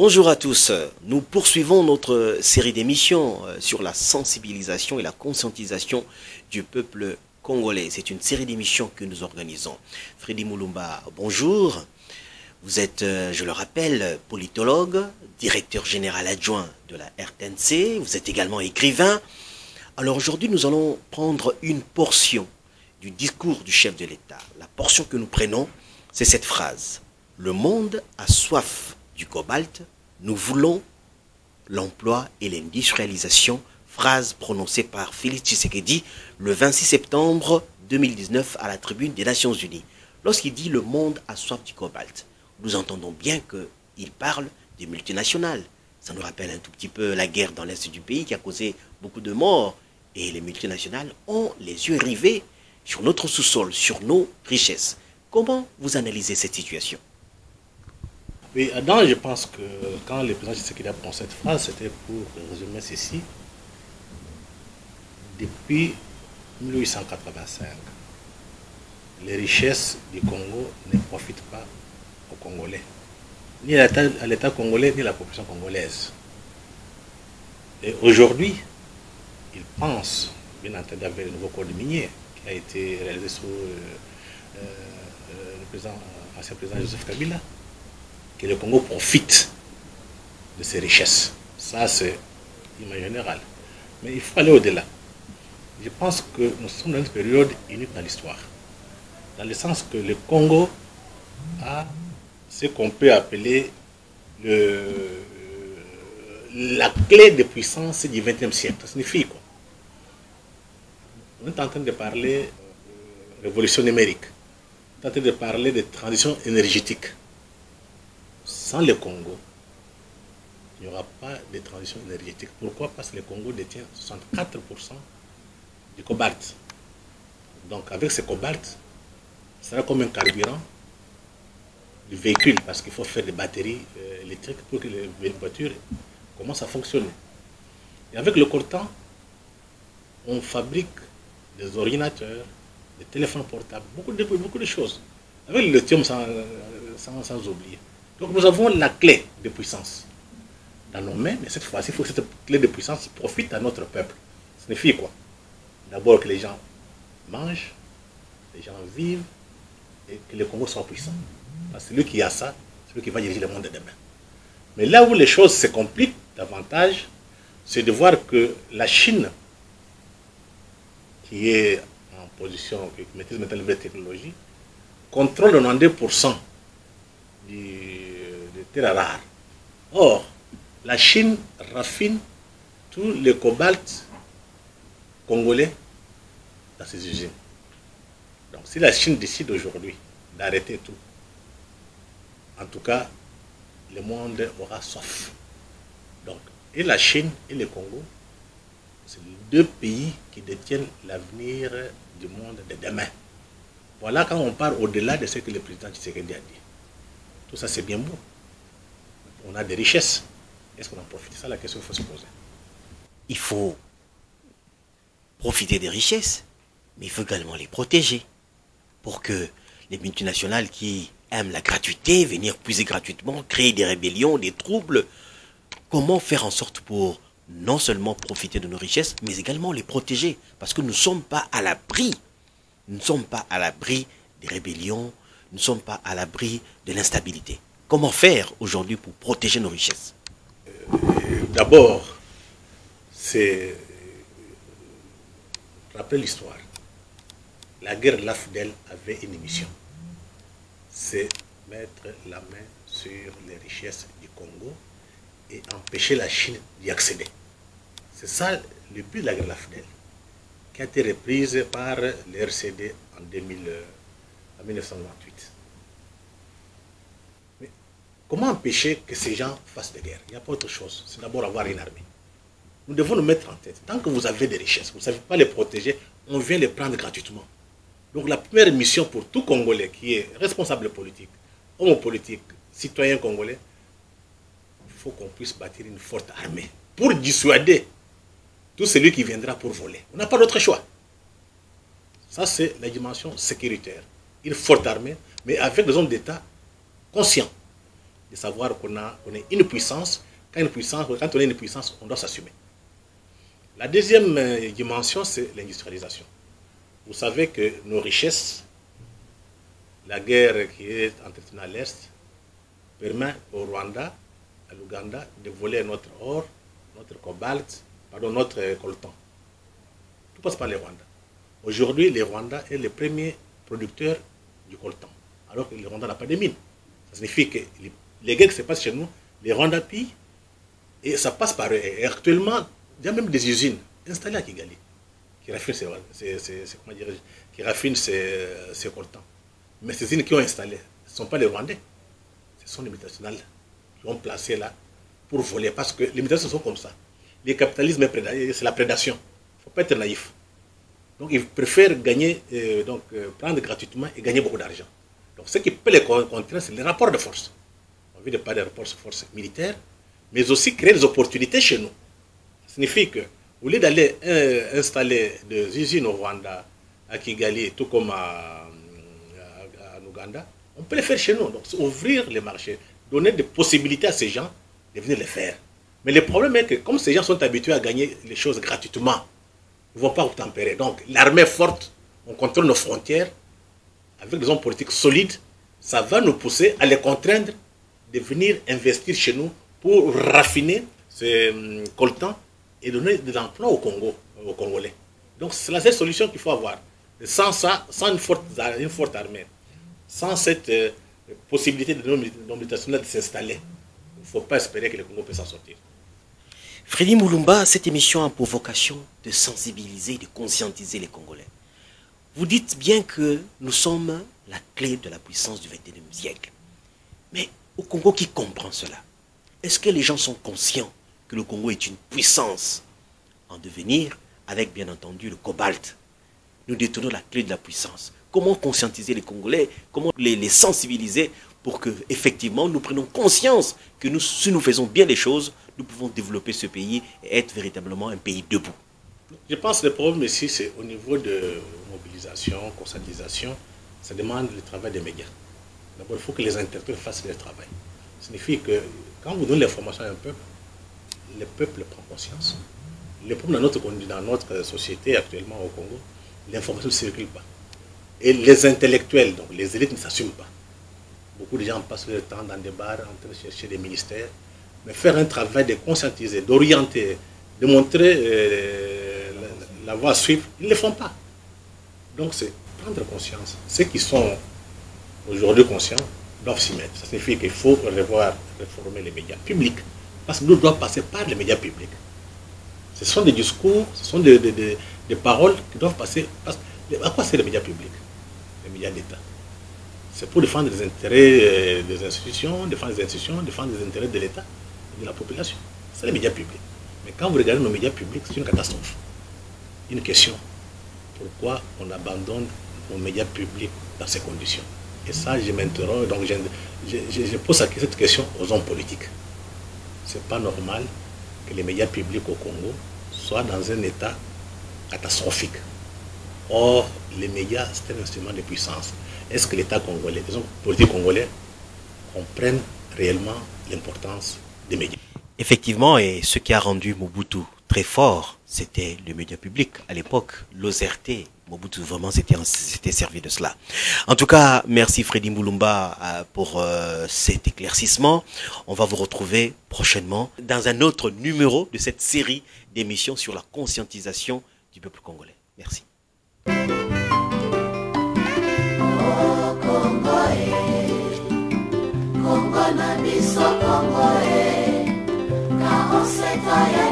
Bonjour à tous, nous poursuivons notre série d'émissions sur la sensibilisation et la conscientisation du peuple congolais. C'est une série d'émissions que nous organisons. Freddy Moulumba, bonjour. Vous êtes, je le rappelle, politologue, directeur général adjoint de la RTNC. Vous êtes également écrivain. Alors aujourd'hui, nous allons prendre une portion du discours du chef de l'État. La portion que nous prenons, c'est cette phrase. Le monde a soif du cobalt, nous voulons l'emploi et l'industrialisation, phrase prononcée par Félix Tshisekedi le 26 septembre 2019 à la tribune des Nations Unies. Lorsqu'il dit le monde a soif du cobalt, nous entendons bien qu'il parle des multinationales. Ça nous rappelle un tout petit peu la guerre dans l'est du pays qui a causé beaucoup de morts. Et les multinationales ont les yeux rivés sur notre sous-sol, sur nos richesses. Comment vous analysez cette situation ? Oui, Adam, je pense que quand le président Tshisekedi a prononcé cette phrase, c'était pour résumer ceci. Depuis 1885, les richesses du Congo ne profitent pas aux Congolais, ni à l'État congolais, ni à la population congolaise. Et aujourd'hui, il pense, bien entendu avec le nouveau code minier qui a été réalisé sous l'ancien président Joseph Kabila, que le Congo profite de ses richesses. Ça, c'est l'image générale. Mais il faut aller au-delà. Je pense que nous sommes dans une période unique dans l'histoire. Dans le sens que le Congo a ce qu'on peut appeler la clé de puissance du XXe siècle. Ça signifie quoi? On est en train de parler de révolution numérique. On est en train de parler de transition énergétique. Sans le Congo, il n'y aura pas de transition énergétique. Pourquoi? Parce que le Congo détient 64% du cobalt. Donc avec ce cobalt, ça sera comme un carburant du véhicule, parce qu'il faut faire des batteries électriques pour que les voitures commencent à fonctionner. Et avec le coltan, on fabrique des ordinateurs, des téléphones portables, beaucoup de choses. Avec le lithium, sans oublier. Donc nous avons la clé de puissance dans nos mains, mais cette fois-ci, il faut que cette clé de puissance profite à notre peuple. Ça signifie quoi? D'abord que les gens mangent, les gens vivent, et que le Congo soit puissant. Parce que celui qui a ça, c'est celui qui va diriger le monde de demain. Mais là où les choses se compliquent davantage, c'est de voir que la Chine, qui est en position, qui maîtrise maintenant les nouvelles technologies, contrôle 92% des terres rares. Or, la Chine raffine tout le cobalt congolais dans ses usines. Donc, si la Chine décide aujourd'hui d'arrêter tout, en tout cas, le monde aura soif. Donc, et la Chine et le Congo, c'est les deux pays qui détiennent l'avenir du monde de demain. Voilà quand on part au-delà de ce que le président Tshisekedi a dit. Tout ça, c'est bien beau. On a des richesses. Est-ce qu'on en profite? C'est ça la question qu'il faut se poser. Il faut profiter des richesses, mais il faut également les protéger pour que les multinationales qui aiment la gratuité, venir puiser gratuitement, créer des rébellions, des troubles, comment faire en sorte pour non seulement profiter de nos richesses, mais également les protéger, parce que nous ne sommes pas à l'abri. Nous ne sommes pas à l'abri des rébellions, nous ne sommes pas à l'abri de l'instabilité. Comment faire aujourd'hui pour protéger nos richesses? D'abord, c'est rappeler l'histoire. La guerre de l'AFDEL avait une mission. C'est mettre la main sur les richesses du Congo et empêcher la Chine d'y accéder. C'est ça le but de la guerre de l'AFDEL, qui a été reprise par le RCD en 1998. Mais comment empêcher que ces gens fassent des guerres? Il n'y a pas autre chose. C'est d'abord avoir une armée. Nous devons nous mettre en tête. Tant que vous avez des richesses, vous ne savez pas les protéger, on vient les prendre gratuitement. Donc la première mission pour tout Congolais qui est responsable politique, homme politique, citoyen congolais, il faut qu'on puisse bâtir une forte armée pour dissuader tout celui qui viendra pour voler. On n'a pas d'autre choix. Ça, c'est la dimension sécuritaire. Une forte armée, mais avec des hommes d'État conscients. de savoir qu'on est une puissance. Quand on est une puissance, on doit s'assumer. La deuxième dimension, c'est l'industrialisation. Vous savez que nos richesses, la guerre qui est entretenue à l'Est, permet au Rwanda, à l'Ouganda, de voler notre or, notre cobalt, notre coltan. Tout passe par les Rwandais. Aujourd'hui, le Rwanda est le premier producteur du coltan, alors que le Rwanda n'a pas de mines. Ça signifie que les guerres qui se passent chez nous, les Rwandais pillent, et ça passe par eux. Et actuellement, il y a même des usines installées à Kigali qui raffinent ces coltans. Mais ces usines qui ont installé, ce ne sont pas les Rwandais, ce sont les multinationales qui ont placé là pour voler. Parce que les multinationales sont comme ça. Le capitalisme, c'est la prédation. Il ne faut pas être naïf. Donc ils préfèrent gagner, prendre gratuitement et gagner beaucoup d'argent. Donc ce qui peut les contraindre, c'est les rapports de force. On veut pas des rapports de force militaires, mais aussi créer des opportunités chez nous. Ça signifie que, au lieu d'aller installer des usines au Rwanda, à Kigali, tout comme en Ouganda, on peut les faire chez nous. Donc ouvrir les marchés, donner des possibilités à ces gens de venir les faire. Mais le problème est que comme ces gens sont habitués à gagner les choses gratuitement, ils ne vont pas obtempérer. Donc l'armée forte, on contrôle nos frontières, avec des hommes politiques solides, ça va nous pousser à les contraindre de venir investir chez nous pour raffiner ces coltans et donner de l'emploi aux Congolais. Donc c'est la seule solution qu'il faut avoir. Sans ça, sans une forte armée, sans cette possibilité de nos multinationales de s'installer, il ne faut pas espérer que le Congo puisse s'en sortir. Freddy Mulumba, cette émission a pour vocation de sensibiliser, de conscientiser les Congolais. Vous dites bien que nous sommes la clé de la puissance du XXIe siècle. Mais au Congo, qui comprend cela? Est-ce que les gens sont conscients que le Congo est une puissance en devenir, avec bien entendu le cobalt? Nous détenons la clé de la puissance. Comment conscientiser les Congolais? Comment les sensibiliser pour que, effectivement, nous prenions conscience que si nous faisons bien les choses, nous pouvons développer ce pays et être véritablement un pays debout? Je pense que le problème ici, c'est au niveau de mobilisation, conscientisation, ça demande le travail des médias. D'abord, il faut que les interprètes fassent leur travail. Ça signifie que quand vous donnez l'information à un peuple, le peuple prend conscience. Le problème dans notre société actuellement au Congo, l'information ne circule pas. Et les intellectuels, donc les élites, ne s'assument pas. Beaucoup de gens passent leur temps dans des bars en train de chercher des ministères. Mais faire un travail de conscientiser, d'orienter, de montrer la voie à suivre, ils ne le font pas. Donc c'est prendre conscience. Ceux qui sont aujourd'hui conscients doivent s'y mettre. Ça signifie qu'il faut réformer les médias publics. Parce que nous devons passer par les médias publics. Ce sont des discours, ce sont des paroles qui doivent passer. À quoi c'est les médias publics? Les médias d'État. C'est pour défendre les intérêts des institutions, défendre les intérêt de l'État et de la population. C'est les médias publics. Mais quand vous regardez nos médias publics, c'est une catastrophe. Une question. Pourquoi on abandonne nos médias publics dans ces conditions? Et ça, je m'interroge, donc je pose cette question aux hommes politiques. Ce n'est pas normal que les médias publics au Congo soient dans un état catastrophique. Or, les médias, c'est un instrument de puissance. Est-ce que l'État congolais, les hommes politiques congolais, comprennent réellement l'importance des médias? Effectivement, et ce qui a rendu Mobutu très fort, c'était le média public. À l'époque, l'OZRT, Mobutu vraiment s'était servi de cela. En tout cas, merci Freddy Mulumba pour cet éclaircissement. On va vous retrouver prochainement dans un autre numéro de cette série d'émissions sur la conscientisation du peuple congolais. Merci. Congo na biso Congo, 47 ans.